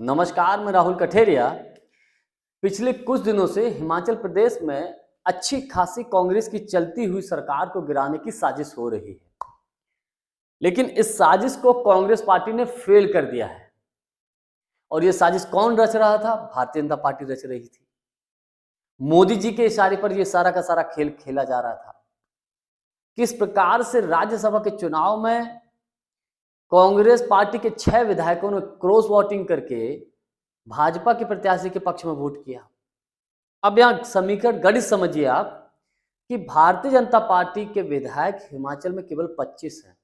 नमस्कार, मैं राहुल कठेरिया। पिछले कुछ दिनों से हिमाचल प्रदेश में अच्छी खासी कांग्रेस की चलती हुई सरकार को गिराने की साजिश हो रही है, लेकिन इस साजिश को कांग्रेस पार्टी ने फेल कर दिया है। और ये साजिश कौन रच रहा था? भारतीय जनता पार्टी रच रही थी। मोदी जी के इशारे पर यह सारा का सारा खेल खेला जा रहा था। किस प्रकार से राज्यसभा के चुनाव में कांग्रेस पार्टी के 6 विधायकों ने क्रॉस वोटिंग करके भाजपा के प्रत्याशी के पक्ष में वोट किया। अब यहाँ समीकरण गणित समझिए आप कि भारतीय जनता पार्टी के विधायक हिमाचल में केवल 25 हैं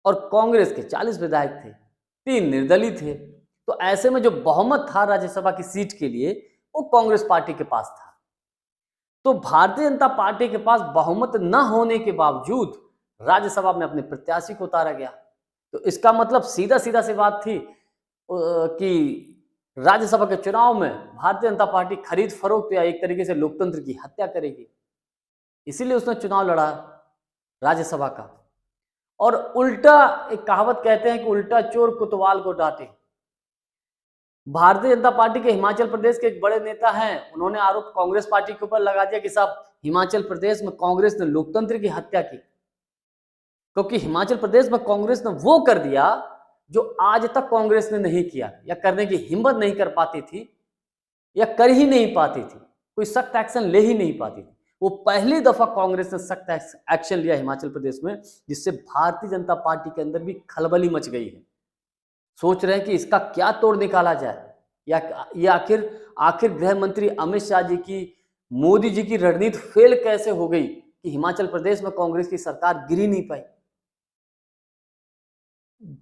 और कांग्रेस के 40 विधायक थे, 3 निर्दलीय थे। तो ऐसे में जो बहुमत था राज्यसभा की सीट के लिए वो कांग्रेस पार्टी के पास था। तो भारतीय जनता पार्टी के पास बहुमत न होने के बावजूद राज्यसभा में अपने प्रत्याशी को उतारा गया। तो इसका मतलब सीधा सीधा सी बात थी कि राज्यसभा के चुनाव में भारतीय जनता पार्टी खरीद फरोख्त या एक तरीके से लोकतंत्र की हत्या करेगी। इसीलिए उसने चुनाव लड़ा राज्यसभा का। और उल्टा, एक कहावत कहते हैं कि उल्टा चोर कोतवाल को डांटे। भारतीय जनता पार्टी के हिमाचल प्रदेश के एक बड़े नेता हैं, उन्होंने आरोप कांग्रेस पार्टी के ऊपर लगा दिया कि साहब हिमाचल प्रदेश में कांग्रेस ने लोकतंत्र की हत्या की, क्योंकि हिमाचल प्रदेश में कांग्रेस ने वो कर दिया जो आज तक कांग्रेस ने नहीं किया या करने की हिम्मत नहीं कर पाती थी या कर ही नहीं पाती थी, कोई सख्त एक्शन ले ही नहीं पाती थी। वो पहली दफा कांग्रेस ने सख्त एक्शन लिया हिमाचल प्रदेश में, जिससे भारतीय जनता पार्टी के अंदर भी खलबली मच गई है। सोच रहे हैं कि इसका क्या तोड़ निकाला जाए, या आखिर गृह मंत्री अमित शाह जी की, मोदी जी की रणनीति फेल कैसे हो गई कि हिमाचल प्रदेश में कांग्रेस की सरकार गिर ही नहीं पाई।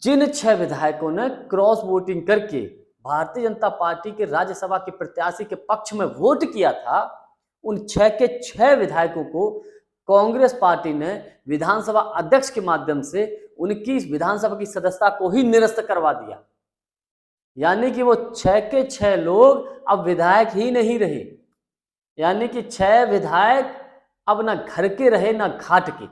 जिन 6 विधायकों ने क्रॉस वोटिंग करके भारतीय जनता पार्टी के राज्यसभा के प्रत्याशी के पक्ष में वोट किया था, उन 6 के 6 विधायकों को कांग्रेस पार्टी ने विधानसभा अध्यक्ष के माध्यम से उनकी विधानसभा की सदस्यता को ही निरस्त करवा दिया। यानी कि वो 6 के 6 लोग अब विधायक ही नहीं रहे। यानी कि 6 विधायक अब ना घर के रहे ना घाट के।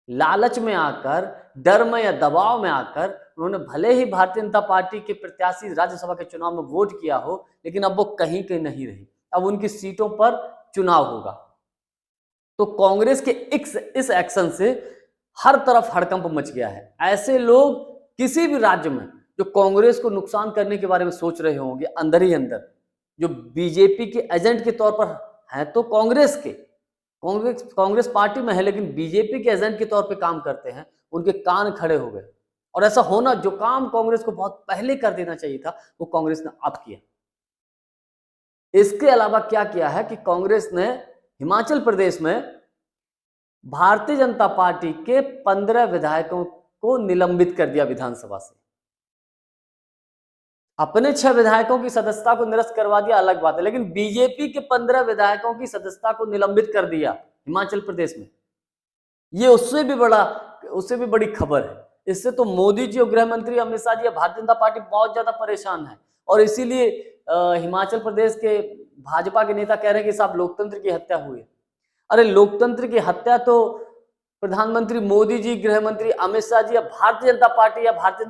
लालच में आकर, डर में या दबाव में आकर उन्होंने भले ही भारतीय जनता पार्टी के प्रत्याशी राज्यसभा के चुनाव में वोट किया हो, लेकिन अब वो कहीं के नहीं रहे। अब उनकी सीटों पर चुनाव होगा। तो कांग्रेस के इस एक्शन से हर तरफ हड़कंप मच गया है। ऐसे लोग किसी भी राज्य में जो कांग्रेस को नुकसान करने के बारे में सोच रहे होंगे, अंदर ही अंदर जो बीजेपी के एजेंट के तौर पर हैं, तो कांग्रेस पार्टी में है लेकिन बीजेपी के एजेंट के तौर पे काम करते हैं, उनके कान खड़े हो गए। और ऐसा होना, जो काम कांग्रेस को बहुत पहले कर देना चाहिए था, वो कांग्रेस ने अब किया। इसके अलावा क्या किया है कि कांग्रेस ने हिमाचल प्रदेश में भारतीय जनता पार्टी के 15 विधायकों को निलंबित कर दिया विधानसभा से। अपने 6 विधायकों की सदस्यता को निरस्त करवा दिया, अलग बात है, लेकिन बीजेपी के 15 विधायकों की सदस्यता को निलंबित कर दिया हिमाचल प्रदेश में। ये उससे भी बड़ी खबर है। इससे तो मोदी जी और गृह मंत्री अमित शाह जी, भारतीय जनता पार्टी बहुत ज्यादा परेशान है। और इसीलिए हिमाचल प्रदेश के भाजपा के नेता कह रहे हैं कि साहब लोकतंत्र की हत्या हुई है। अरे लोकतंत्र की हत्या तो प्रधानमंत्री मोदी जी, गृह मंत्री अमित शाह जी या भारतीय जनता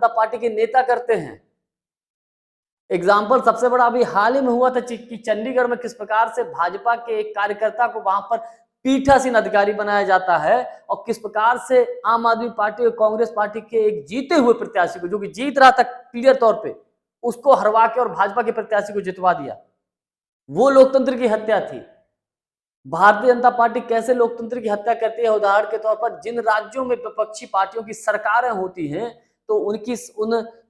पार्टी के नेता करते हैं। एग्जाम्पल सबसे बड़ा अभी हाल ही में हुआ था कि चंडीगढ़ में किस प्रकार से भाजपा के एक कार्यकर्ता को वहां पर पीठासीन अधिकारी बनाया जाता है, और किस प्रकार से आम आदमी पार्टी और कांग्रेस पार्टी के एक जीते हुए प्रत्याशी को, जो कि जीत रहा था क्लियर तौर पे, उसको हरवा के और भाजपा के प्रत्याशी को जितवा दिया। वो लोकतंत्र की हत्या थी। भारतीय जनता पार्टी कैसे लोकतंत्र की हत्या करती है? उदाहरण के तौर पर जिन राज्यों में विपक्षी पार्टियों की सरकारें होती हैं, तो उन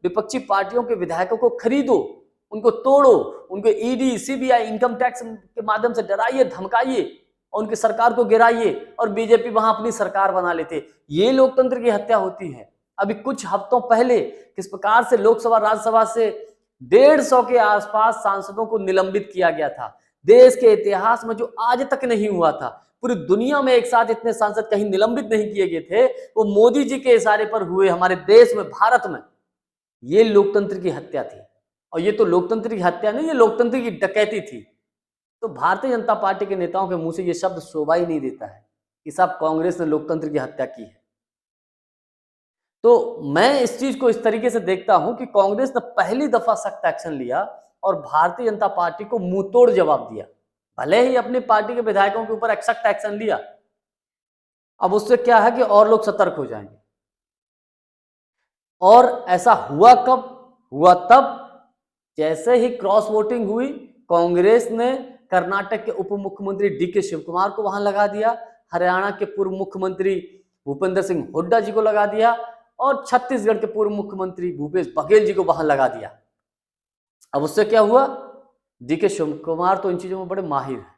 विपक्षी पार्टियों के विधायकों को खरीदो, उनको तोड़ो, उनको ईडी, सीबीआई, इनकम टैक्स के माध्यम से डराइए, धमकाइए और उनकी सरकार को गिराइए, और बीजेपी वहां अपनी सरकार बना लेते। ये लोकतंत्र की हत्या होती है। अभी कुछ हफ्तों पहले किस प्रकार से लोकसभा राज्यसभा से 150 के आसपास सांसदों को निलंबित किया गया था। देश के इतिहास में जो आज तक नहीं हुआ था। पूरी दुनिया में एक साथ इतने सांसद कहीं निलंबित नहीं किए गए थे, वो मोदी जी के इशारे पर हुए हमारे देश में, भारत में। ये लोकतंत्र की हत्या थी। और ये तो लोकतंत्र की हत्या नहीं, ये लोकतंत्र की डकैती थी। तो भारतीय जनता पार्टी के नेताओं के मुंह से ये शब्द शोभा ही नहीं देता है कि साहब कांग्रेस ने लोकतंत्र की हत्या की है। तो मैं इस चीज को इस तरीके से देखता हूं कि कांग्रेस ने पहली दफा सख्त एक्शन लिया और भारतीय जनता पार्टी को मुंह तोड़ जवाब दिया। भले ही अपनी पार्टी के विधायकों के ऊपर सख्त एक्शन लिया, अब उससे क्या है कि और लोग सतर्क हो जाएंगे। और ऐसा हुआ कब? हुआ तब जैसे ही क्रॉस वोटिंग हुई, कांग्रेस ने कर्नाटक के उप मुख्यमंत्री डीके शिव कुमार को वहां लगा दिया, हरियाणा के पूर्व मुख्यमंत्री भूपेंद्र सिंह हुड्डा जी को लगा दिया और छत्तीसगढ़ के पूर्व मुख्यमंत्री भूपेश बघेल जी को वहां लगा दिया। अब उससे क्या हुआ? डीके शिव कुमार तो इन चीजों में बड़े माहिर हैं,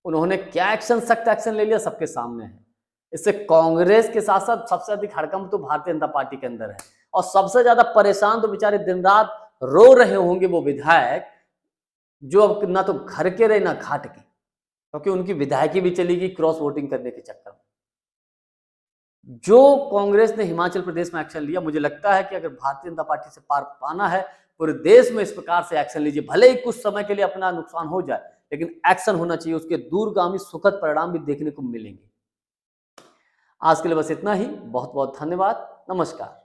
उन्होंने क्या एक्शन, सख्त एक्शन ले लिया, सबके सामने है। इससे कांग्रेस के साथ साथ सबसे अधिक हड़कंप तो भारतीय जनता पार्टी के अंदर है और सबसे ज्यादा परेशान तो बेचारे दिन रात रो रहे होंगे वो विधायक जो अब ना तो घर के रहे ना घाट के, क्योंकि उनकी विधायकी भी चली गई क्रॉस वोटिंग करने के चक्कर में। जो कांग्रेस ने हिमाचल प्रदेश में एक्शन लिया, मुझे लगता है कि अगर भारतीय जनता पार्टी से पार पाना है, पूरे देश में इस प्रकार से एक्शन लीजिए। भले ही कुछ समय के लिए अपना नुकसान हो जाए, लेकिन एक्शन होना चाहिए, उसके दूरगामी सुखद परिणाम भी देखने को मिलेंगे। आज के लिए बस इतना ही। बहुत बहुत धन्यवाद। नमस्कार।